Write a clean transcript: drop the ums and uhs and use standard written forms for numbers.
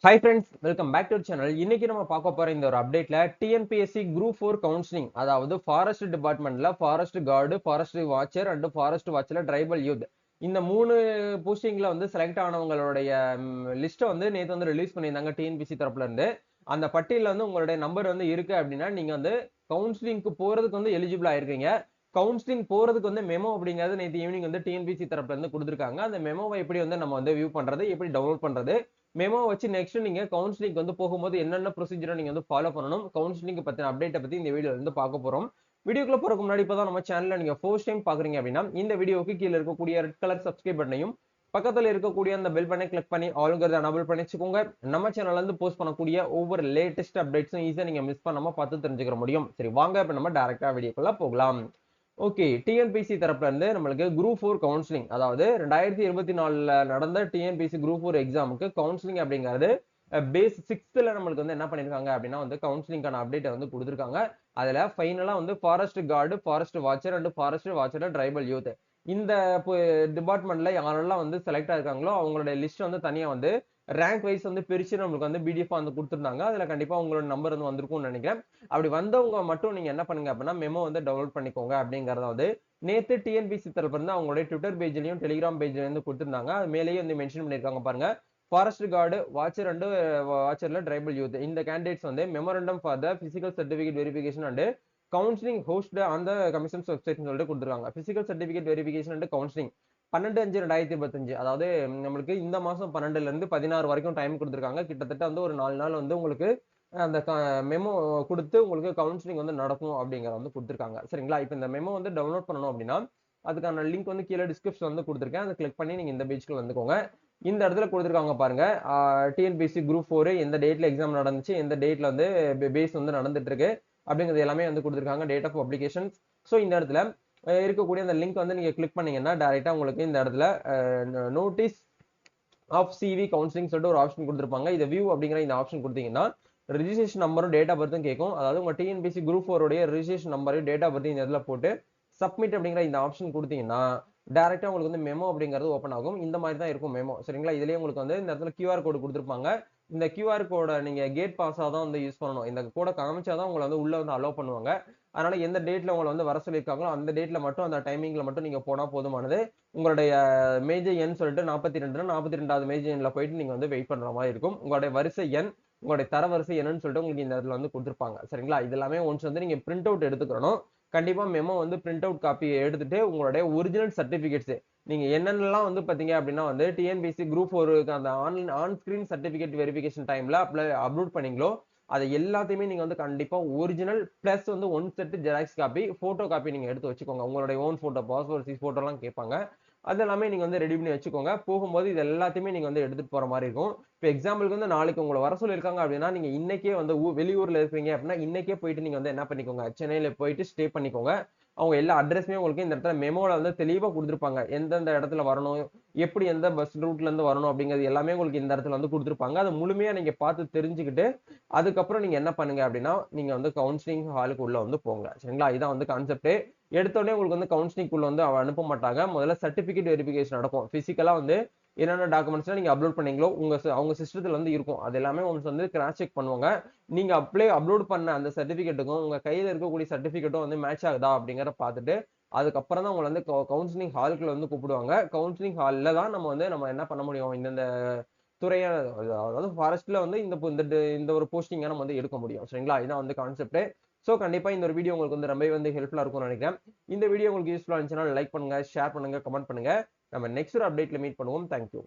Hi friends, welcome back to the channel. இன்னைக்கு நம்ம பார்க்க போற இந்த ஒரு அப்டேட்ல TNPSC Group 4 கவுன்சிலிங், அதாவது ஃபாரஸ்ட் டிபார்ட்மெண்ட்ல forest guard, forest watcher and forest வாட்ச்ல ட்ரைபல் யூத் இந்த 3 போஸ்டிங்ல வந்து செலக்ட் ஆனவங்களுடைய லிஸ்ட்டை வந்து நேத்து வந்து ரிலீஸ் பண்ணியிருந்தாங்க டிஎன்பிசி தரப்புல இருந்து. அந்த பட்டியலில் வந்து உங்களுடைய நம்பர் வந்து இருக்கு அப்படின்னா நீங்க வந்து கவுன்சிலிங்க்கு போறதுக்கு வந்து எலிஜிபிள் ஆயிருக்கீங்க. கவுன்சிலிங் போறதுக்கு வந்து மெமோ அப்படிங்கிறது நேற்று ஈவினிங் வந்து டிஎன்பிசி தரப்புல இருந்து கொடுத்துருக்காங்க. அந்த மெமோவை எப்படி வந்து நம்ம வந்து வியூ பண்றது, எப்படி டவுன்லோட் பண்றது, மெமோ வச்சு நெக்ஸ்ட் நீங்க கவுன்சிலிங் வந்து போகும்போது என்னென்ன ப்ரொசீஜரை நீங்க வந்து ஃபாலோ பண்ணணும், கவுன்சிலிங் பத்தின அப்டேட்டை பத்தி இந்த வீடியோல இருந்து பார்க்க போறோம். வீடியோக்குள்ள போறதுக்கு முன்னாடி இப்பதான் நம்ம சேனல்ல நீங்க ஃபர்ஸ்ட் டைம் பாக்குறீங்க அப்படின்னா இந்த வீடியோக்கு கீழே இருக்கக்கூடிய ரெட் கலர் சப்ஸ்கிரைப் பட்டனையும் பக்கத்துல இருக்கக்கூடிய அந்த பெல் பட்டனை கிளிக் பண்ணி ஆளுங்கிறத எனபிள் பண்ணி வச்சுக்கோங்க. நம்ம சேனல்ல இருந்து போஸ்ட் பண்ணக்கூடிய ஒவ்வொரு லேட்டஸ்ட் அப்டேட்ஸும் ஈஸியா நீங்க மிஸ் பண்ணாம பார்த்து தெரிஞ்சுக்க முடியும். சரி வாங்க இப்ப நம்ம டைரக்டா வீடியோக்குள்ள போகலாம். ஓகே, டிஎன்பிசி தரப்புல இருந்து நம்மளுக்கு குரூப் 4 கவுன்சிலிங், அதாவது 2024 நடந்த டிஎன்பிசி குரூப் 4 எக்ஸாமுக்கு கவுன்சிலிங் அப்படிங்கிறது பேஸ் 6th நம்மளுக்கு வந்து என்ன பண்ணிருக்காங்க அப்படின்னா வந்து கவுன்சிலிங்கான அப்டேட் வந்து கொடுத்துருக்காங்க. அதுல ஃபைனலா வந்து forest guard, forest watcher and forest watcher tribal youth இந்த டிபார்ட்மெண்ட்ல யாரெல்லாம் வந்து செலக்ட் ஆயிருக்காங்களோ அவங்களுடைய லிஸ்ட் வந்து தனியா வந்து ரேங்க் வைஸ் வந்து பிரிச்சு நம்மளுக்கு வந்து பிடிஎஃப் வந்து கொடுத்துருந்தாங்க. அதுல கண்டிப்பா உங்களோட நம்பர் வந்து வந்திருக்கும்னு நினைக்கிறேன். அப்படி வந்தவங்க மட்டும் நீங்க என்ன பண்ணுங்க அப்படின்னா மெமோ வந்து டவுன்லோட் பண்ணிக்கோங்க. அப்படிங்கறத வந்து நேத்து டிஎன்பிசி தரப்புல இருந்து அவங்களுடைய ட்விட்டர் பேஜ்லயும் டெலிகிராம் பேஜ்ல இருந்து கொடுத்திருந்தாங்க. அது மேலேயே வந்து மென்ஷன் பண்ணிருக்காங்க பாருங்க. ஃபாரஸ்ட் கார்டு, வாட்சர் அண்ட் வாட்சர்ல ட்ரைபல் யூத் இந்த கேண்டிடேட்ஸ் வந்து memorandum for the physical certificate verification and counselling host அந்த கமிஷன்ஸ் வெப்சைட் சொல்லிட்டு கொடுத்துருக்காங்க. Physical certificate verification and counselling 12/5/2025, அதாவது நம்மளுக்கு இந்த மாசம் 12ல இருந்து 16 வரைக்கும் டைம் கொடுத்துருக்காங்க. கிட்டத்தட்ட வந்து ஒரு 4 நாள் வந்து உங்களுக்கு அந்த மெமோ கொடுத்து உங்களுக்கு கவுன்சிலிங் வந்து நடக்கும் அப்படிங்கறத வந்து கொடுத்துருக்காங்க. சரிங்களா? இப்போ இந்த மெமோ வந்து டவுன்லோட் பண்ணணும் அப்படின்னா அதுக்கான லிங்க் வந்து கீழே டிஸ்கிரிப்ஷன் வந்து கொடுத்துருக்கேன். அதை கிளிக் பண்ணி நீங்க இந்த பேஜ்க்கு வந்துக்கோங்க. இந்த இடத்துல கொடுத்துருக்காங்க பாருங்க, டிஎன்பிசி குரூப் 4 எந்த டேட்ல எக்ஸாம் நடந்துச்சு, எந்த டேட்ல வந்து பேஸ் வந்து நடந்துட்டு இருக்கு அப்படிங்கிறது எல்லாமே வந்து கொடுத்துருக்காங்க. Date of publications. ஸோ இந்த இடத்துல இருக்கக்கூடிய அந்த லிங்க் வந்து நீங்க கிளிக் பண்ணீங்கன்னா டைரக்டா உங்களுக்கு இந்த இடத்துல நோட்டீஸ் ஆஃப் சிவி கவுன்சிலிங் சொல்லிட்டு ஒரு ஆப்ஷன் கொடுத்துருப்பாங்க. இதை வியூ அப்படிங்கிற இந்த ஆப்ஷன் கொடுத்தீங்கன்னா ரிஜிஸ்ட்ரேஷன் நம்பரும் டேட் ஆஃப் பர்த்தும் கேட்கும். அதாவது உங்க டிஎன்பிசி குரூப் 4 உடைய ரிஜிஸ்ட்ரேஷன் நம்பரையும் டேட் ஆஃப் பர்த் இந்த இடத்துல போட்டு சப்மிட் அப்படிங்கிற இந்த ஆப்ஷன் கொடுத்தீங்கன்னா டைரக்டா உங்களுக்கு வந்து மெமோ அப்படிங்கிறது ஓப்பன் ஆகும். இந்த மாதிரி தான் இருக்கும் மெமோ. சரிங்களா? இதுலயே உங்களுக்கு வந்து இந்த இடத்துல QR கோடு கொடுத்துருப்பாங்க. இந்த QR கோட நீங்க கேட் பாஸா தான் வந்து யூஸ் பண்ணணும். இந்த கோட காமிச்சாதான் உங்களை வந்து உள்ள வந்து அலோவ் பண்ணுவாங்க. அதனால எந்த டேட்ல உங்களை வந்து வர சொல்லியிருக்காங்களோ அந்த டேட்ல மட்டும் அந்த டைமிங்ல மட்டும் நீங்க போனா போதுமானது. உங்களுடைய மேஜர் எண் சொல்லிட்டு 42 42வது மேஜர் எண்ணில் போயிட்டு நீங்க வந்து வெயிட் பண்ற மாதிரி இருக்கும். உங்களுடைய வரிசை எண், உங்களுடைய தரவரிசை என்னன்னு சொல்லிட்டு உங்களுக்கு இந்த இடத்துல வந்து கொடுத்துருப்பாங்க. சரிங்களா? இது எல்லாமே ஒன்ஸ் வந்து நீங்க பிரிண்ட் அவுட் எடுத்துக்கணும். கண்டிப்பா மெமோ வந்து பிரிண்ட் அவுட் காப்பி எடுத்துட்டு உங்களுடைய ஒரிஜினல் சர்டிபிகேட்ஸ் நீங்க என்னென்னலாம் வந்து பாத்தீங்க அப்படின்னா வந்து டிஎன்பிசி குரூப் 4 அந்த ஆன் ஸ்கிரீன் சர்டிபிகேட் வெரிஃபிகேஷன் டைம்ல அப்லோட் பண்ணீங்களோ அதை எல்லாத்தையுமே நீங்க வந்து கண்டிப்பா ஒரிஜினல் பிளஸ் வந்து 1 set xerox copy, photo copy நீங்க எடுத்து வச்சுக்கோங்க. உங்களுடைய own photo, passport size photo எல்லாம் கேட்பாங்க. அது எல்லாமே நீங்க வந்து ரெடி பண்ணி வச்சுக்கோங்க. போகும்போது இது எல்லாத்தையுமே நீங்க வந்து எடுத்துட்டு போற மாதிரி இருக்கும். இப்போ எக்ஸாம்பிளுக்கு வந்து நாளைக்கு உங்களை வர சொல்லியிருக்காங்க அப்படின்னா நீங்க இன்னைக்கே வந்து வெளியூர்ல இருப்பீங்க அப்படின்னா இன்னைக்கே போயிட்டு நீங்க வந்து என்ன பண்ணிக்கோங்க, சென்னையில போயிட்டு ஸ்டே பண்ணிக்கோங்க. அவங்க எல்லா அட்ரஸுமே உங்களுக்கு இந்த இடத்துல மெமோல வந்து தெளிவா கொடுத்துருப்பாங்க. எந்தெந்த இடத்துல வரணும், எப்படி எந்த பஸ் ரூட்ல இருந்து வரணும் அப்படிங்கிறது எல்லாமே உங்களுக்கு இந்த இடத்துல வந்து கொடுத்துருப்பாங்க. அதை முழுமையா நீங்க பார்த்து தெரிஞ்சுக்கிட்டு அதுக்கப்புறம் நீங்க என்ன பண்ணுங்க அப்படின்னா நீங்க வந்து கவுன்சிலிங் ஹாலுக்கு உள்ள வந்து போங்க. சரிங்களா? இதான் வந்து கான்செப்ட். எடுத்தோடனே உங்களுக்கு வந்து கவுன்சிலிங் உள்ள வந்து அனுப்ப மாட்டாங்க. முதல்ல சர்டிபிகேட் வெரிஃபிகேஷன் நடக்கும். பிசிக்கலா வந்து என்னென்ன டாக்குமெண்ட்ஸ்லாம் நீங்க அப்லோட் பண்ணீங்களோ அவங்க சிஸ்டத்துல வந்து இருக்கும். அது எல்லாமே உங்களுக்கு வந்து கிராஸ் செக் பண்ணுவாங்க. நீங்க அப்லோட் பண்ண அந்த சர்டிபிகேட்டுக்கும் உங்க கையில இருக்கக்கூடிய சர்டிபிகேட்டும் வந்து மேட்ச் ஆகுதா அப்படிங்கறத பார்த்துட்டு அதுக்கப்புறம் தான் உங்களை வந்து கவுன்சிலிங் ஹாலுக்குள்ள வந்து கூப்பிடுவாங்க. கவுன்சிலிங் ஹால்ல தான் நம்ம என்ன பண்ண முடியும், இந்த துறைய, அதாவது ஃபாரஸ்ட்ல வந்து இந்த ஒரு போஸ்டிங்க நம்ம வந்து எடுக்க முடியும். சரிங்களா? இதான் வந்து கான்செப்ட். சோ கண்டிப்பா இந்த ஒரு வீடியோ உங்களுக்கு வந்து ரொம்பவே வந்து ஹெல்ப்ஃபுல்லா இருக்கும்னு நினைக்கிறேன். இந்த வீடியோ உங்களுக்கு யூஸ்ஃபுல்லா இருந்துச்சுன்னா லைக் பண்ணுங்க, ஷேர் பண்ணுங்க, கமெண்ட் பண்ணுங்க. நம்ம நெக்ஸ்ட் ஒரு அப்டேட்ல மீட் பண்ணுவோம். தேங்க்யூ.